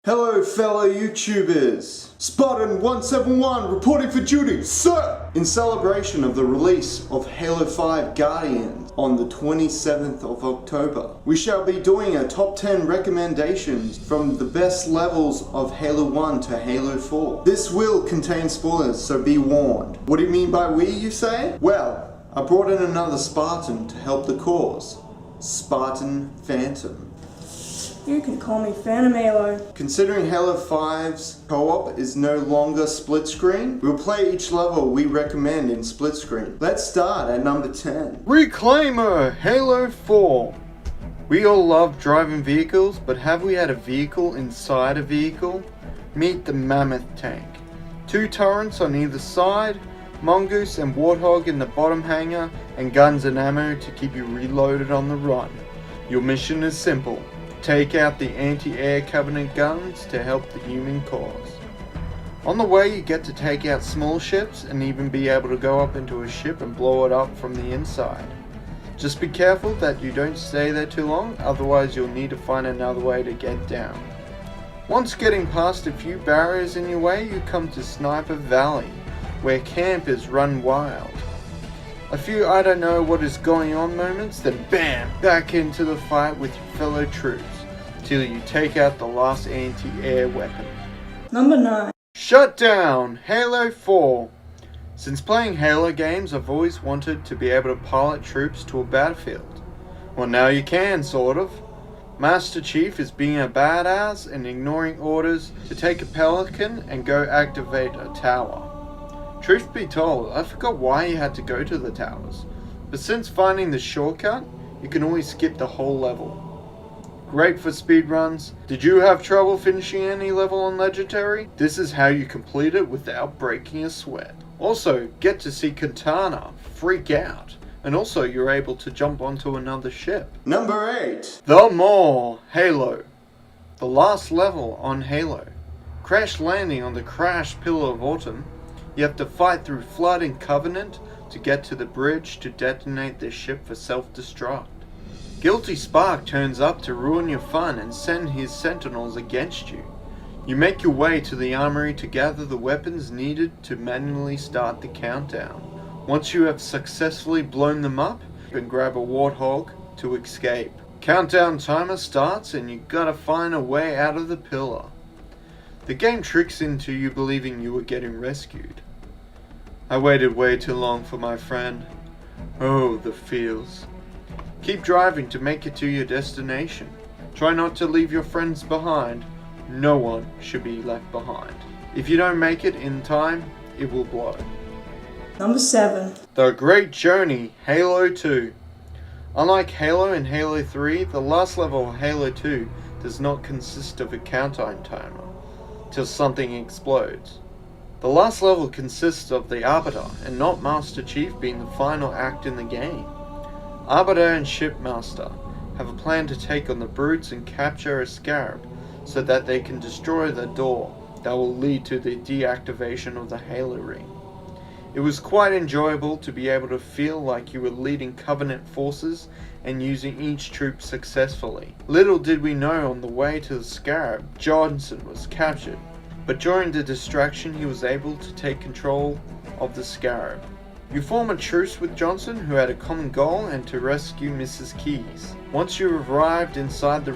Hello fellow YouTubers, Spartan 171 reporting for duty, sir! In celebration of the release of Halo 5 Guardians on the 27th of October, we shall be doing a top 10 recommendations from the best levels of Halo 1 to Halo 4. This will contain spoilers, so be warned. What do you mean by we, you say? Well, I brought in another Spartan to help the cause, Spartan Phantom. You can call me Phantom Halo. Considering Halo 5's co-op is no longer split screen, we'll play each level we recommend in split screen. Let's start at number 10. Reclaimer Halo 4. We all love driving vehicles, but have we had a vehicle inside a vehicle? Meet the Mammoth Tank. 2 turrets on either side, Mongoose and Warthog in the bottom hangar, and guns and ammo to keep you reloaded on the run. Your mission is simple. Take out the anti-air Covenant guns to help the human cause. On the way you get to take out small ships and even be able to go up into a ship and blow it up from the inside. Just be careful that you don't stay there too long, otherwise you'll need to find another way to get down. Once getting past a few barriers in your way, you come to Sniper Valley, where camp is run wild. A few I don't know what is going on moments, then BAM! Back into the fight with your fellow troops, till you take out the last anti-air weapon. Number 9. Shutdown! Halo 4. Since playing Halo games, I've always wanted to be able to pilot troops to a battlefield. Well, now you can, sort of. Master Chief is being a badass and ignoring orders to take a Pelican and go activate a tower. Truth be told, I forgot why you had to go to the towers, but since finding the shortcut, you can always skip the whole level. Great for speedruns. Did you have trouble finishing any level on Legendary? This is how you complete it without breaking a sweat. Also, get to see Katana freak out, and also you're able to jump onto another ship. Number 8. The Maw, Halo. The last level on Halo. Crash landing on the Crash Pillar of Autumn. You have to fight through Flood and Covenant to get to the bridge to detonate their ship for self-destruct. Guilty Spark turns up to ruin your fun and send his sentinels against you. You make your way to the armory to gather the weapons needed to manually start the countdown. Once you have successfully blown them up, you can grab a Warthog to escape. Countdown timer starts and you gotta find a way out of the pillar. The game tricks into you believing you were getting rescued. I waited way too long for my friend. Oh, the feels. Keep driving to make it to your destination. Try not to leave your friends behind. No one should be left behind. If you don't make it in time, it will blow. Number 7. The Great Journey, Halo 2. Unlike Halo and Halo 3, the last level of Halo 2 does not consist of a countdown timer till something explodes. The last level consists of the Arbiter and not Master Chief being the final act in the game. Arbiter and Shipmaster have a plan to take on the Brutes and capture a Scarab so that they can destroy the door that will lead to the deactivation of the Halo ring. It was quite enjoyable to be able to feel like you were leading Covenant forces and using each troop successfully. Little did we know on the way to the Scarab, Johnson was captured, but during the distraction he was able to take control of the Scarab. You form a truce with Johnson, who had a common goal and to rescue Mrs. Keys. Once you've arrived inside, the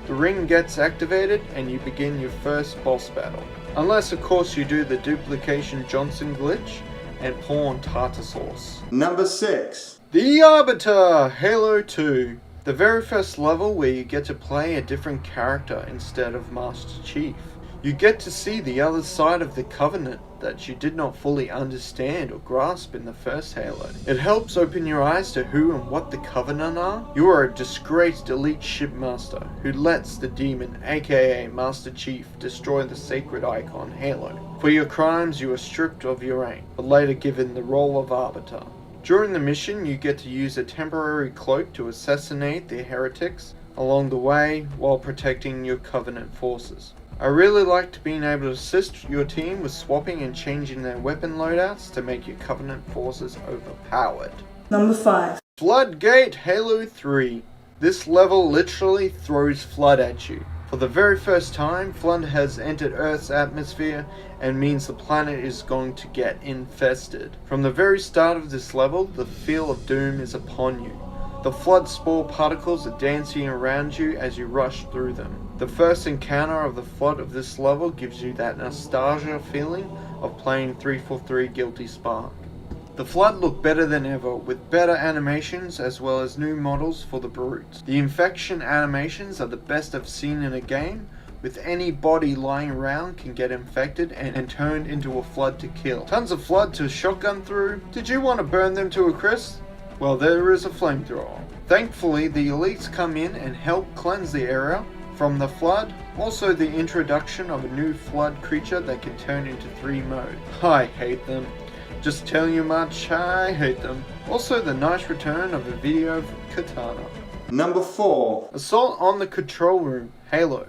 ring gets activated and you begin your first boss battle. Unless of course you do the duplication Johnson glitch and pawn tartar sauce. Number 6. The Arbiter, Halo 2. The very first level where you get to play a different character instead of Master Chief. You get to see the other side of the Covenant that you did not fully understand or grasp in the first Halo. It helps open your eyes to who and what the Covenant are. You are a disgraced elite shipmaster who lets the demon, aka Master Chief, destroy the sacred icon Halo. For your crimes you are stripped of your rank, but later given the role of Arbiter. During the mission you get to use a temporary cloak to assassinate the heretics along the way while protecting your Covenant forces. I really liked being able to assist your team with swapping and changing their weapon loadouts to make your Covenant forces overpowered. Number 5. Floodgate, Halo 3. This level literally throws Flood at you. For the very first time, Flood has entered Earth's atmosphere and means the planet is going to get infested. From the very start of this level, the feel of doom is upon you. The Flood spore particles are dancing around you as you rush through them. The first encounter of the Flood of this level gives you that nostalgia feeling of playing 343 Guilty Spark. The Flood look better than ever, with better animations as well as new models for the brutes. The infection animations are the best I've seen in a game, with any body lying around can get infected and turned into a Flood to kill. Tons of Flood to shotgun through. Did you want to burn them to a crisp? Well, there is a flamethrower. Thankfully, the elites come in and help cleanse the area from the Flood. Also, the introduction of a new Flood creature that can turn into 3 mode. I hate them. Just tell you much, I hate them. Also, the nice return of a video of Katana. Number 4. Assault on the Control Room, Halo.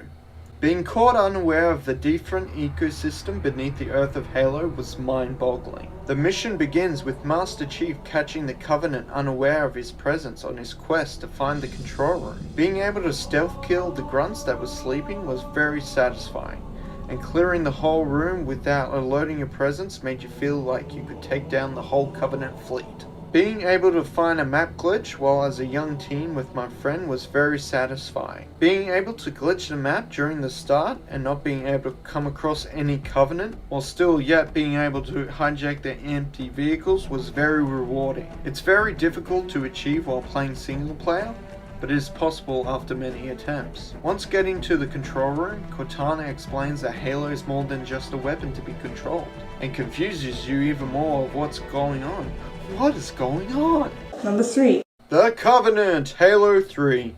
Being caught unaware of the different ecosystem beneath the earth of Halo was mind-boggling. The mission begins with Master Chief catching the Covenant unaware of his presence on his quest to find the control room. Being able to stealth kill the grunts that was sleeping was very satisfying, and clearing the whole room without alerting your presence made you feel like you could take down the whole Covenant fleet. Being able to find a map glitch while as a young teen with my friend was very satisfying. Being able to glitch the map during the start and not being able to come across any Covenant while still yet being able to hijack their empty vehicles was very rewarding. It's very difficult to achieve while playing single player, but it is possible after many attempts. Once getting to the control room, Cortana explains that Halo is more than just a weapon to be controlled, and confuses you even more of what's going on. What is going on? Number 3. The Covenant, Halo 3.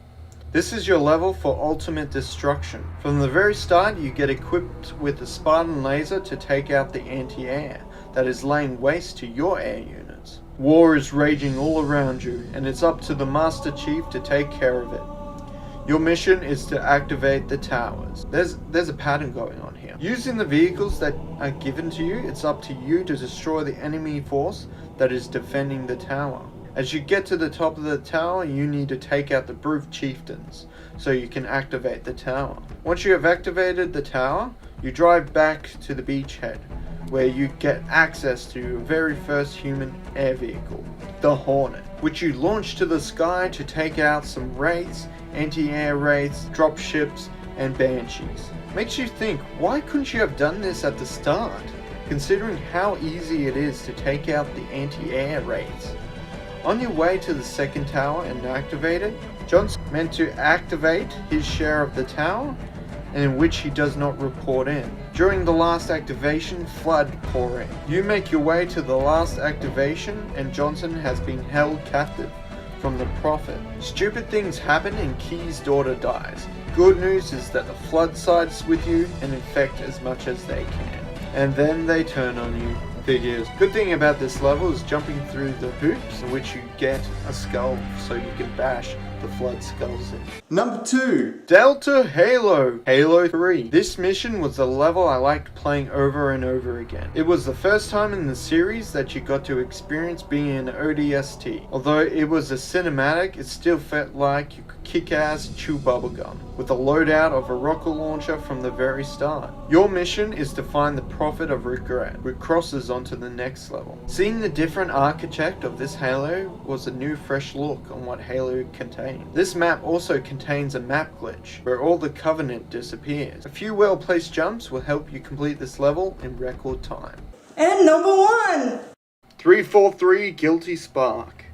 This is your level for ultimate destruction. From the very start, you get equipped with a Spartan laser to take out the anti-air that is laying waste to your air units. War is raging all around you, and it's up to the Master Chief to take care of it. Your mission is to activate the towers. There's a pattern going on here. Using the vehicles that are given to you, it's up to you to destroy the enemy force that is defending the tower. As you get to the top of the tower, you need to take out the brute chieftains so you can activate the tower. Once you have activated the tower, you drive back to the beachhead, where you get access to your very first human air vehicle, the Hornet, which you launch to the sky to take out some wraiths, anti-air wraiths, drop ships, and banshees. Makes you think, why couldn't you have done this at the start, considering how easy it is to take out the anti-air wraiths. On your way to the second tower and activate it, John's meant to activate his share of the tower, and in which he does not report in. During the last activation, Flood pour in. You make your way to the last activation, and Johnson has been held captive from the Prophet. Stupid things happen and Key's daughter dies. Good news is that the Flood sides with you and infect as much as they can. And then they turn on you. Figures. Good thing about this level is jumping through the hoops in which you get a skull so you can bash the Flood skulls in. Number 2. Delta Halo. Halo 3. This mission was the level I liked playing over and over again. It was the first time in the series that you got to experience being an ODST. Although it was a cinematic, it still felt like you could kick ass and chew bubblegum, with a loadout of a rocket launcher from the very start. Your mission is to find the Prophet of Regret, which crosses onto the next level. Seeing the different architect of this Halo was a new fresh look on what Halo contained. This map also contains a map glitch, where all the Covenant disappears. A few well-placed jumps will help you complete this level in record time. And number 1. 343 Guilty Spark.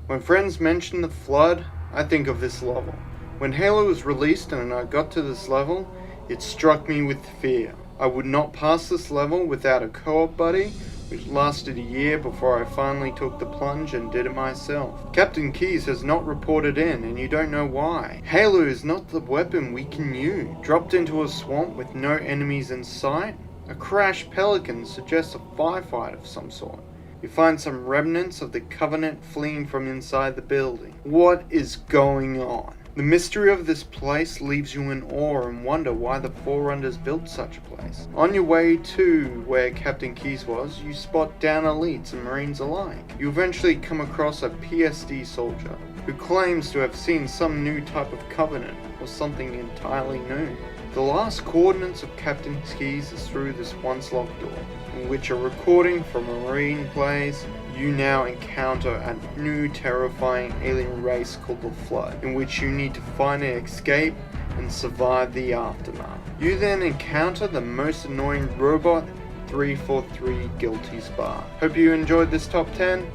When friends mention the Flood, I think of this level. When Halo was released and I got to this level, it struck me with fear. I would not pass this level without a co-op buddy, which lasted a year before I finally took the plunge and did it myself. Captain Keyes has not reported in, and you don't know why. Halo is not the weapon we can use. Dropped into a swamp with no enemies in sight, a crashed pelican suggests a firefight of some sort. You find some remnants of the Covenant fleeing from inside the building. What is going on? The mystery of this place leaves you in awe and wonder why the Forerunners built such a place. On your way to where Captain Keyes was, you spot down elites and marines alike. You eventually come across a PSD soldier, who claims to have seen some new type of covenant or something entirely new. The last coordinates of Captain's Keys is through this once locked door, in which a recording from a marine plays. You now encounter a new terrifying alien race called the Flood, in which you need to find an escape and survive the aftermath. You then encounter the most annoying robot 343 Guilty Spar. Hope you enjoyed this top 10.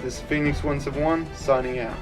This is Phoenix171 signing out.